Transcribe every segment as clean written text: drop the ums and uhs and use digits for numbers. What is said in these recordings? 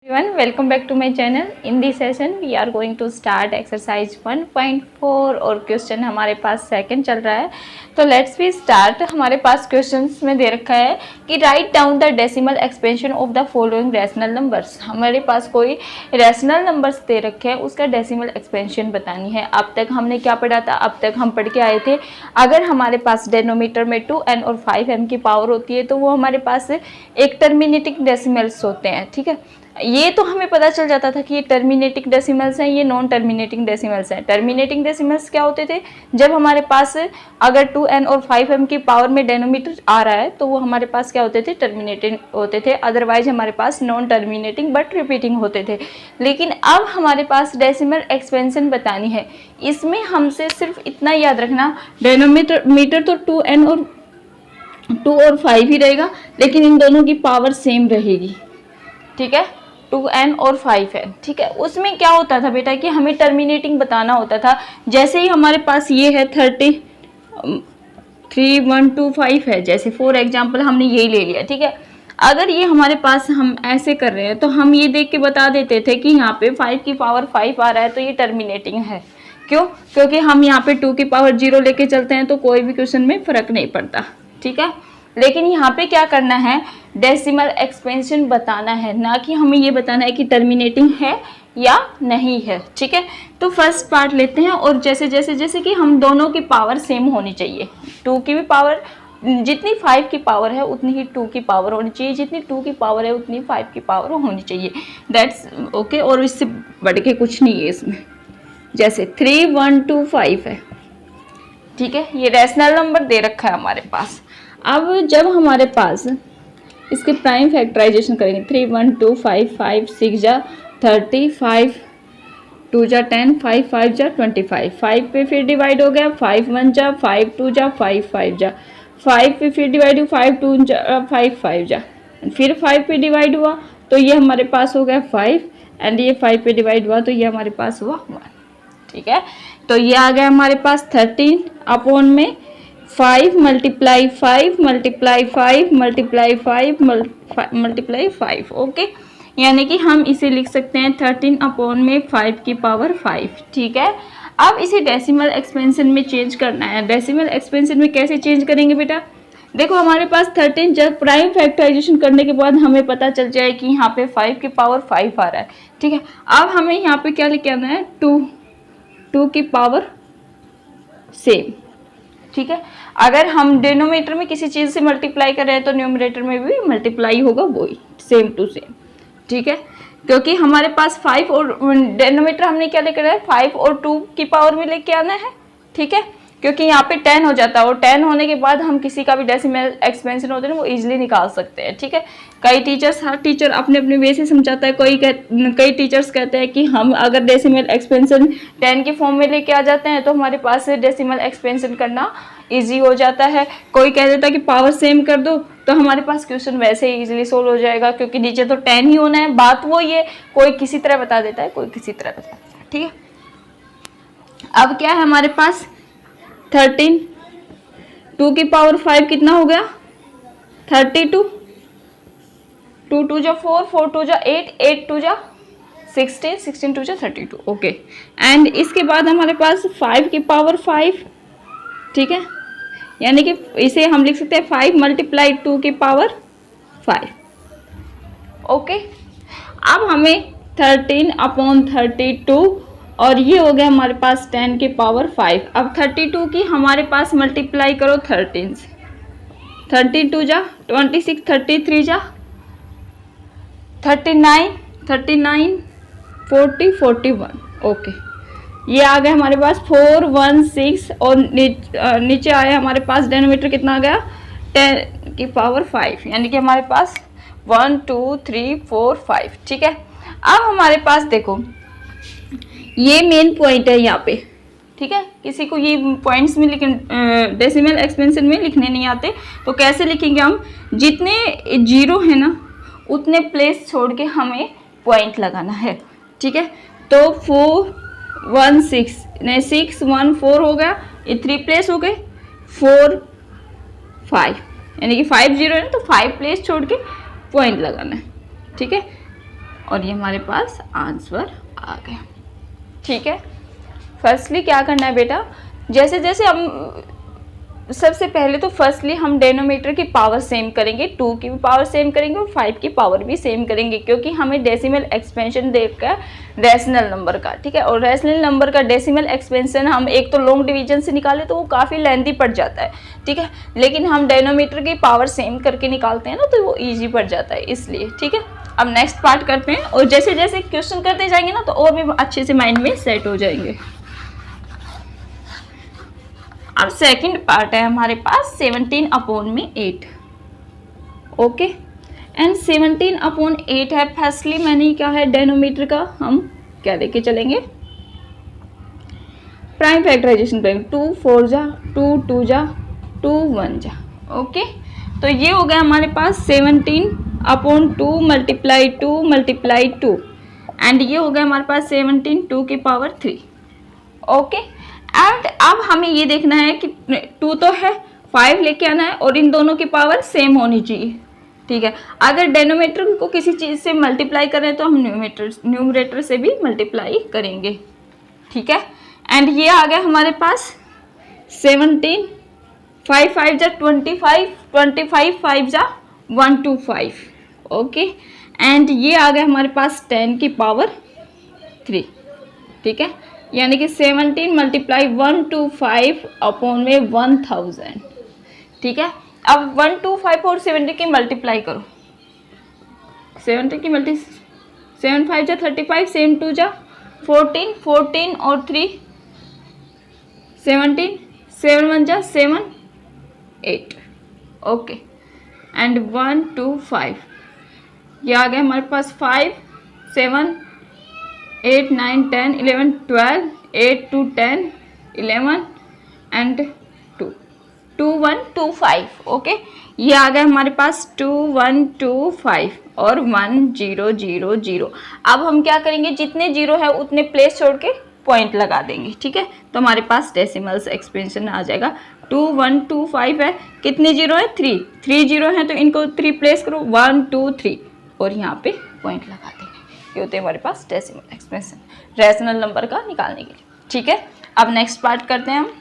Everyone, welcome back to my channel. In this session we are going to start exercise 1.4 और question हमारे पास second चल रहा है। तो लेट्स वी स्टार्ट। हमारे पास क्वेश्चंस में दे रखा है कि write down the decimal expansion of the following rational numbers. हमारे पास कोई रैशनल नंबर्स दे रखे हैं, उसका डेसिमल एक्सपेंशन बतानी है। अब तक हमने क्या पढ़ा था? अब तक हम पढ़ के आए थे अगर हमारे पास डेनोमीटर में 2n और 5m की पावर होती है तो वो हमारे पास एक टर्मिनेटिंग डेसिमल्स होते हैं। ठीक है, ये तो हमें पता चल जाता था कि ये टर्मिनेटिंग डेसिमल्स हैं, ये नॉन टर्मिनेटिंग डेसिमल्स हैं। टर्मिनेटिंग डेसिमल्स क्या होते थे? जब हमारे पास अगर 2n और 5m की पावर में डेनोमीटर आ रहा है तो वो हमारे पास क्या होते थे? टर्मिनेटिंग होते थे। अदरवाइज हमारे पास नॉन टर्मिनेटिंग बट रिपीटिंग होते थे। लेकिन अब हमारे पास डेसिमल एक्सपेंशन बतानी है। इसमें हमसे सिर्फ इतना याद रखना, डेनोमीटर तो 2n और 2 और 5 ही रहेगा, लेकिन इन दोनों की पावर सेम रहेगी। ठीक है, 2n और 5n। ठीक है, उसमें क्या होता था बेटा कि हमें टर्मिनेटिंग बताना होता था। जैसे ही हमारे पास ये है 33125 है, जैसे फॉर एग्जांपल हमने यही ले लिया। ठीक है, अगर ये हमारे पास हम ऐसे कर रहे हैं तो हम ये देख के बता देते थे कि यहाँ पे 5 की पावर 5 आ रहा है तो ये टर्मिनेटिंग है। क्यों? क्योंकि हम यहाँ पे 2 की पावर 0 लेके चलते हैं तो कोई भी क्वेश्चन में फर्क नहीं पड़ता। ठीक है, लेकिन यहाँ पे क्या करना है? डेसिमल एक्सपेंशन बताना है, ना कि हमें ये बताना है कि टर्मिनेटिंग है या नहीं है। ठीक है, तो फर्स्ट पार्ट लेते हैं और जैसे कि हम दोनों की पावर सेम होनी चाहिए। 2 की भी पावर, जितनी 5 की पावर है उतनी ही 2 की पावर होनी चाहिए, जितनी 2 की पावर है उतनी 5 की पावर होनी चाहिए। That's okay. और इससे बढ़ के कुछ नहीं है इसमें। जैसे 3125 है। ठीक है, ये रैशनल नंबर दे रखा है हमारे पास। अब जब हमारे पास इसके प्राइम फैक्टराइजेशन करेंगे, 3125 5 6 जा 30, 5 2 जा 10, 5 5 जा 25, 5 पे फिर डिवाइड हो गया, 5 1 जा 5 2 जा 5 5 जा 5 पे फिर डिवाइड हुआ, 5 2 जा 5 5 जा, फिर 5 पे डिवाइड हुआ तो ये हमारे पास हो गया 5, एंड ये 5 पे डिवाइड हुआ तो ये हमारे पास हुआ 1। ठीक है, तो ये आ गया हमारे पास 13 अपॉन में 5 multiply 5 multiply 5 multiply 5 multiply 5। Okay, यानी कि हम इसे लिख सकते हैं 13 अपॉन में 5 की पावर 5। ठीक है, अब इसे डेसिमल एक्सपेंशन में चेंज करना है। डेसिमल एक्सपेंशन में कैसे चेंज करेंगे बेटा? देखो हमारे पास 13, जब प्राइम फैक्टराइजेशन करने के बाद हमें पता चल जाए कि यहाँ पे 5 की पावर 5 आ रहा है। ठीक है, अब हमें यहाँ पे क्या लेके आना है? 2 की पावर सेम। ठीक है, अगर हम डिनोमिनेटर में किसी चीज़ से मल्टीप्लाई कर रहे हैं तो न्यूमरेटर में भी मल्टीप्लाई होगा, वही सेम टू सेम। ठीक है, क्योंकि हमारे पास 5 और डिनोमिनेटर हमने क्या लेकर आए? 5 और 2 की पावर में लेके आना है। ठीक है, क्योंकि यहाँ पे 10 हो जाता है और 10 होने के बाद हम किसी का भी डेसिमल एक्सपेंशन होते हैं वो इजीली निकाल सकते हैं। ठीक है, कई टीचर्स, हर टीचर अपने अपने वे से समझाता है। कई टीचर्स कहते हैं कि हम अगर डेसिमल एक्सपेंशन 10 की फॉर्म में लेके आ जाते हैं तो हमारे पास डेसिमल एक्सपेंशन करना इजी हो जाता है। कोई कह देता है कि पावर सेम कर दो तो हमारे पास क्वेश्चन वैसे ही इजीली सोल्व हो जाएगा, क्योंकि नीचे तो 10 ही होना है। बात वो ये, कोई किसी तरह बता देता है, कोई किसी तरह बता देता है। ठीक है, अब क्या है हमारे पास? 13, 2 की पावर 5 कितना हो गया? 32, 2 2 जा 4, 4 2 जा 8, 8 2 जा 16, 16 2 जा 32। ओके, एंड इसके बाद हमारे पास 5 की पावर 5। ठीक है, यानी कि इसे हम लिख सकते हैं 5 मल्टीप्लाई 2 की पावर 5। ओके, अब हमें 13 अपॉन 32 और ये हो गया हमारे पास 10 की पावर 5। अब 32 की हमारे पास मल्टीप्लाई करो 13 से, 32 जा 26, 33 जा 39, 39 40 41। ओके, ये आ गया हमारे पास 416 और नीचे आया हमारे पास डेनोमीटर कितना आ गया? 10 की पावर 5, यानी कि हमारे पास 1 2 3 4 5। ठीक है, अब हमारे पास देखो ये मेन पॉइंट है यहाँ पे। ठीक है, किसी को ये पॉइंट्स में डेसिमल एक्सपेंशन में लिखने नहीं आते तो कैसे लिखेंगे हम? जितने 0 है ना उतने प्लेस छोड़ के हमें पॉइंट लगाना है। ठीक है, तो 4 1 6 नहीं 6 1 4 हो गया, ये 3 प्लेस हो गए, 4 5, यानी कि 5 0 है तो 5 प्लेस छोड़ के पॉइंट लगाना है। ठीक है, और ये हमारे पास आंसर आ गया। ठीक है, फर्स्टली क्या करना है बेटा, जैसे जैसे हम सबसे पहले तो फर्स्टली हम डेनोमीटर की पावर सेम करेंगे, 2 की भी पावर सेम करेंगे और 5 की पावर भी सेम करेंगे, क्योंकि हमें डेसिमल एक्सपेंशन देखकर रेशनल नंबर का, ठीक है, और रेशनल नंबर का डेसिमल एक्सपेंशन हम एक तो लॉन्ग डिवीजन से निकाले तो वो काफ़ी लेंथी पड़ जाता है, ठीक है, लेकिन हम डेनोमीटर की पावर सेम करके निकालते हैं ना तो वो ईजी पड़ जाता है इसलिए। ठीक है, अब नेक्स्ट पार्ट करते हैं, और जैसे जैसे क्वेश्चन करते जाएंगे ना तो और भी अच्छे से माइंड में सेट हो जाएंगे। अब सेकंड पार्ट है हमारे पास 17/8। ओके, एंड 17/8 है। फर्स्टली मैंने क्या है डेनोमीटर का हम क्या लेके चलेंगे, प्राइम फैक्टराइजेशन करेंगे, 2 4 जा 2 2 जा 2 1 जा। ओके, तो ये हो गया हमारे पास 17/2 मल्टीप्लाई 2 मल्टीप्लाई 2, एंड ये हो गया हमारे पास 17 2 की पावर 3। ओके, एंड अब हमें ये देखना है कि 2 तो है, 5 लेके आना है और इन दोनों की पावर सेम होनी चाहिए। ठीक है, अगर डेनोमीटर को किसी चीज़ से मल्टीप्लाई करें तो हम न्यूमरेटर से भी मल्टीप्लाई करेंगे। ठीक है, एंड ये आ गया हमारे पास 17, 5 5 जा 25, 25 5 जा 125। ओके, एंड ये आ गया हमारे पास 10 की पावर 3। ठीक है, यानी कि 17 मल्टीप्लाई 125 अपॉन में 1000। ठीक है, अब 125 और 70 की मल्टीप्लाई करो, 70 की 7 5 जा 35, 7 2 जा 14, 14 और 3 17, 7 1 जा 7 8। ओके, एंड 1 2 5, ये आ गया हमारे पास 5 7 8 9 10 11 12, 8 2 10 11 एंड 2 2 1 2 5। ओके, ये आ गया हमारे पास 2 1 2 5 और 1 0 0 0। अब हम क्या करेंगे, जितने जीरो है उतने प्लेस छोड़ के पॉइंट लगा देंगे। ठीक है, तो हमारे पास डेसिमल्स एक्सपेंशन आ जाएगा। 2 1 2 5 है, कितने जीरो है 3 जीरो है, तो इनको 3 प्लेस करो, 1 2 3 और यहाँ पे पॉइंट लगा देंगे। ये होते हैं हमारे पास डेसिमल एक्सपेंशन रैशनल नंबर का निकालने के लिए। ठीक है, अब नेक्स्ट पार्ट करते हैं हम।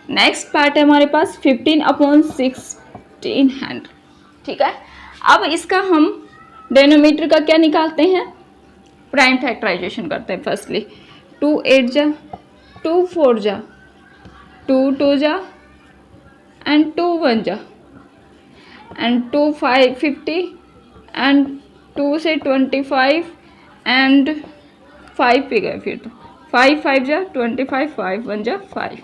नेक्स्ट पार्ट है हमारे पास 15/1600। ठीक है, अब इसका हम डेनोमीटर का क्या निकालते हैं, प्राइम फैक्टराइजेशन करते हैं। फर्स्टली 2 8 जा 2 4 जा 2 2 जा एंड 2 1 जा एंड 2 5 50 एंड 2 से 25 एंड 5 पे गए, फिर तो 5 5 जा 25, 5 1 जा 5।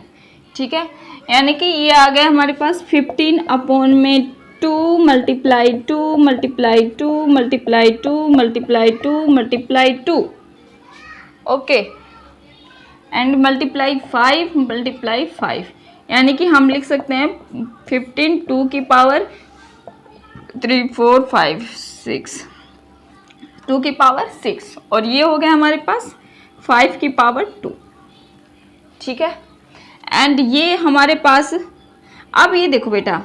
ठीक है, यानी कि ये आ गया हमारे पास 15 अपॉन में 2 multiply 2 multiply 2 multiply 2 multiply 2 multiply 2। Okay, and multiply 5 multiply 5, यानी कि हम लिख सकते हैं 15 2 की पावर 3 4 5 6, 2 की पावर 6, और ये हो गया हमारे पास 5 की पावर 2। ठीक है, एंड ये हमारे पास, अब ये देखो बेटा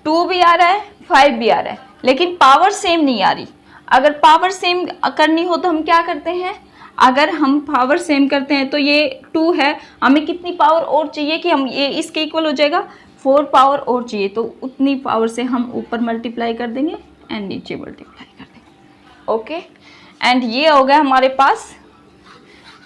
2 भी आ रहा है 5 भी आ रहा है, लेकिन पावर सेम नहीं आ रही। अगर पावर सेम करनी हो तो हम क्या करते हैं, अगर हम पावर सेम करते हैं तो ये 2 है, हमें कितनी पावर और चाहिए कि हम ये इसके इक्वल हो जाएगा, 4 पावर और चाहिए, तो उतनी पावर से हम ऊपर मल्टीप्लाई कर देंगे एंड नीचे मल्टीप्लाई कर देंगे। ओके, एंड ये हो गया हमारे पास,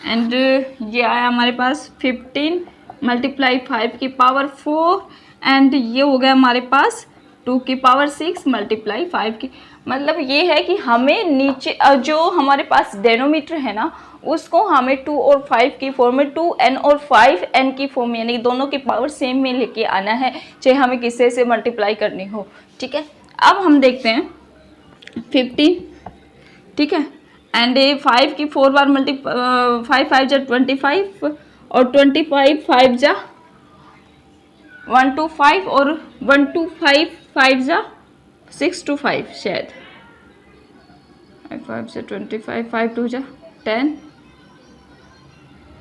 एंड ये आया हमारे पास 15 मल्टीप्लाई 5 की पावर 4, एंड ये हो गया हमारे पास 2 की पावर 6 मल्टीप्लाई 5 की, मतलब ये है कि हमें नीचे जो हमारे पास डेनोमीटर है ना उसको हमें 2 और 5 की फॉर्म में, 2n और 5n की फॉर्म में, यानी दोनों की पावर सेम में लेके आना है, चाहे हमें किसी से मल्टीप्लाई करनी हो। ठीक है, अब हम देखते हैं 15। ठीक है, एंड 5 की 4 बार 5 5 जा 25 और 25 5 जा 1 2 5 और 1 2 5 5 जा 6 2 5, शायद 5 से 25 5 2 जा 10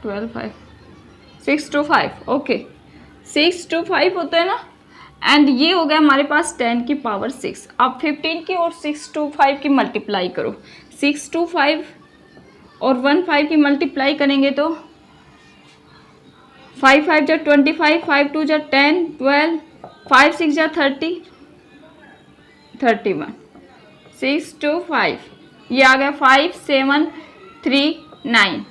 12 5 6 2 5। ओके, 6 to 5 होता है ना, एंड ये हो गया हमारे पास 10 की पावर 6। अब 15 की और 6 to 5 की मल्टीप्लाई करो, 6 to 5 और 1 5 की मल्टीप्लाई करेंगे तो 5 5 जा 25, 5 2 जा 10, 12, 5 6 जा 30, 31, 6 to 5, ये आ गया 5 7 3 9,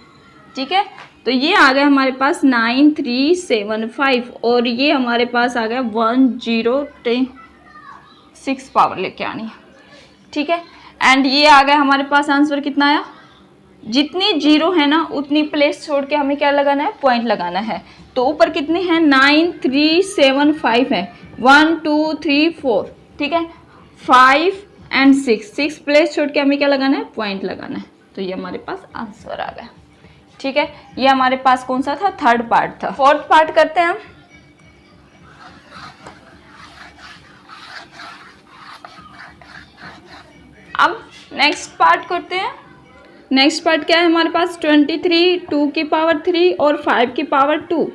ठीक है। तो ये आ गया हमारे पास 9375 और ये हमारे पास आ गया 1006 पावर लेके आनी है, ठीक है। एंड ये आ गया हमारे पास आंसर कितना आया, जितनी जीरो है ना उतनी प्लेस छोड़ के हमें क्या लगाना है, पॉइंट लगाना है। तो ऊपर कितने हैं, 9375 है, 1 2 3 4, ठीक है, 5 and 6 प्लेस छोड़ के हमें क्या लगाना है, पॉइंट लगाना है। तो ये हमारे पास आंसर आ गया, ठीक है। ये हमारे पास कौन सा था, थर्ड पार्ट था। फोर्थ पार्ट करते हैं हम। अब नेक्स्ट पार्ट करते हैं। नेक्स्ट पार्ट क्या है हमारे पास, 23 2 की पावर 3 और 5 की पावर 2।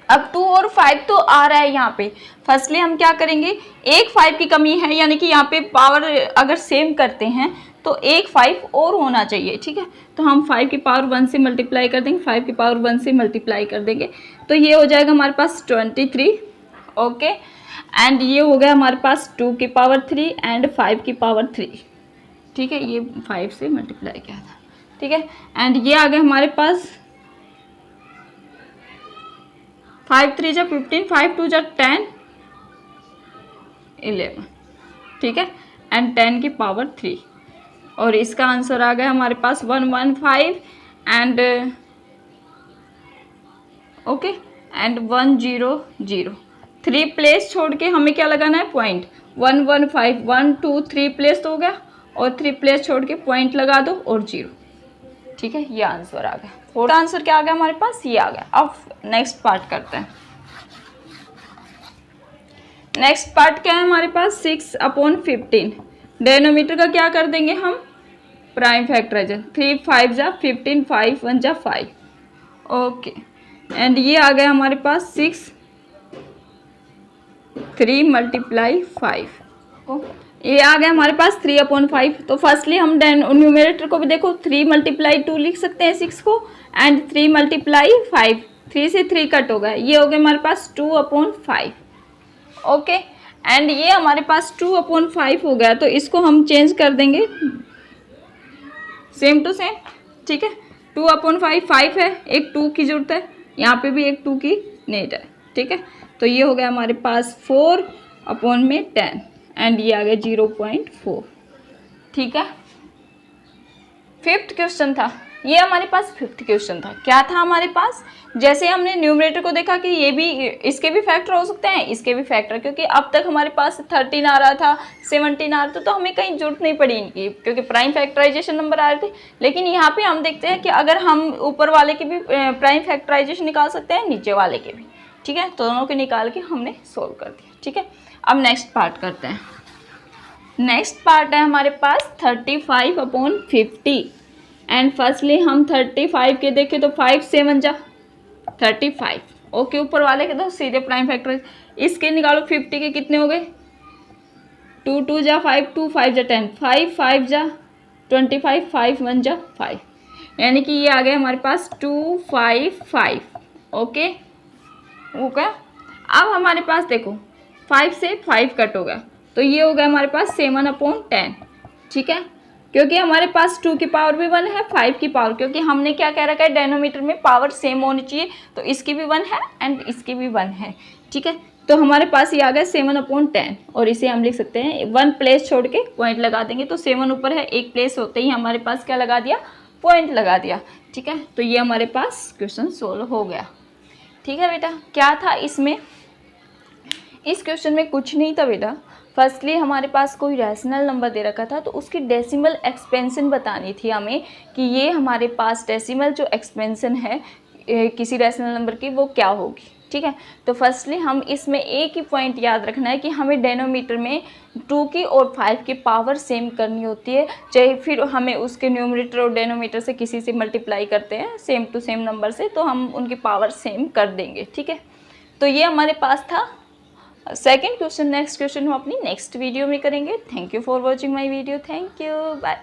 अब 2 और 5 तो आ रहा है यहाँ पे। फर्स्टली हम क्या करेंगे, एक 5 की कमी है, यानी कि यहाँ पे पावर अगर सेम करते हैं तो एक 5 और होना चाहिए, ठीक है। तो हम 5 की पावर 1 से मल्टीप्लाई कर देंगे, 5 की पावर 1 से मल्टीप्लाई कर देंगे, तो ये हो जाएगा हमारे पास 23, ओके। एंड ये हो गया हमारे पास 2 की पावर 3 एंड 5 की पावर 3, ठीक है। ये 5 से मल्टीप्लाई किया था, ठीक है। एंड ये आ गया हमारे पास 5 3 जा 15, 5 2 जा 10 11, ठीक है। एंड 10 की पावर 3 और इसका आंसर आ गया हमारे पास 115 एंड ओके एंड 100। 3 प्लेस छोड़ के हमें क्या लगाना है, पॉइंट। 115 1 2 3 प्लेस तो हो गया और 3 प्लेस छोड़ के पॉइंट लगा दो और 0, ठीक है। ये आंसर आ गया। फोर्थ आंसर क्या आ गया हमारे पास, ये आ गया। अब नेक्स्ट पार्ट करते हैं। नेक्स्ट पार्ट क्या है हमारे पास, 6/15। डेनोमीटर का क्या कर देंगे हम, प्राइम फैक्टराइजर। 3 5 जा 15, 5 1 जा 5, ओके। एंड ये आ गया हमारे पास 6 3 × 5, ये आ गया हमारे पास 3/5। तो फर्स्टली हम न्यूमरेटर को भी देखो 3 × 2 लिख सकते हैं 6 को, एंड 3 × 5, 3 से 3 कट होगा, ये हो गया हमारे पास 2/5, ओके। एंड ये हमारे पास 2/5 हो गया, तो इसको हम चेंज कर देंगे सेम टू सेम, ठीक है। 2/5 5 है, एक 2 की जरूरत है, यहाँ पे भी एक 2 की नीड है, ठीक है। तो ये हो गया हमारे पास 4/10 एंड ये आ गया 0.4, ठीक है। फिफ्थ क्वेश्चन था, ये हमारे पास फिफ्थ क्वेश्चन था। क्या था हमारे पास, जैसे हमने न्यूमरेटर को देखा कि ये भी, इसके भी फैक्टर हो सकते हैं, इसके भी फैक्टर, क्योंकि अब तक हमारे पास 13 आ रहा था, 17 आ रहा था, तो हमें कहीं जरूरत नहीं पड़ी इनकी, क्योंकि प्राइम फैक्टराइजेशन नंबर आ रहे थे। लेकिन यहाँ पे हम देखते हैं कि अगर हम ऊपर वाले के भी प्राइम फैक्टराइजेशन निकाल सकते हैं, नीचे वाले के भी, ठीक है। दोनों के निकाल के हमने सोल्व कर दिया, ठीक है। अब नेक्स्ट पार्ट करते हैं। नेक्स्ट पार्ट है हमारे पास 35/50 एंड फर्स्टली हम 35 के देखें तो 5 7 जा 35, ओके। ऊपर वाले के तो सीधे प्राइम फैक्टर, इसके निकालो 50 के कितने हो गए, 2 2 जा 5, 2 5 जा 10, 5 5 जा 25, 5 1 जा 5, यानी कि ये आ गया हमारे पास 255, ओके ओके। अब हमारे पास देखो 5 से 5 कट हो गया, तो ये हो गया हमारे पास 7/10, ठीक है। क्योंकि हमारे पास 2 की पावर भी 1 है, 5 की पावर, क्योंकि हमने क्या कह रखा है, डेनोमीटर में पावर सेम होनी चाहिए, तो इसकी भी 1 है एंड इसकी भी 1 है, ठीक है। तो हमारे पास ये आ गया 7/10 और इसे हम लिख सकते हैं 1 प्लेस छोड़ के पॉइंट लगा देंगे, तो 7 ऊपर है, एक प्लेस होते ही हमारे पास क्या लगा दिया, पॉइंट लगा दिया, ठीक है। तो ये हमारे पास क्वेश्चन सोल्व हो गया, ठीक है बेटा। क्या था इसमें, इस क्वेश्चन में कुछ नहीं था बेटा। फर्स्टली हमारे पास कोई रैशनल नंबर दे रखा था, तो उसकी डेसिमल एक्सपेंशन बतानी थी हमें कि ये हमारे पास डेसिमल जो एक्सपेंशन है किसी रैशनल नंबर की वो क्या होगी, ठीक है। तो फर्स्टली हम इसमें एक ही पॉइंट याद रखना है कि हमें डेनोमीटर में 2 की और 5 की पावर सेम करनी होती है, चाहे फिर हमें उसके न्यूमरेटर और डेनोमीटर से किसी से मल्टीप्लाई करते हैं सेम टू सेम नंबर से, तो हम उनकी पावर सेम कर देंगे, ठीक है। तो ये हमारे पास था सेकंड क्वेश्चन। नेक्स्ट क्वेश्चन हम अपनी नेक्स्ट वीडियो में करेंगे। Thank you for watching my video. Thank you, bye.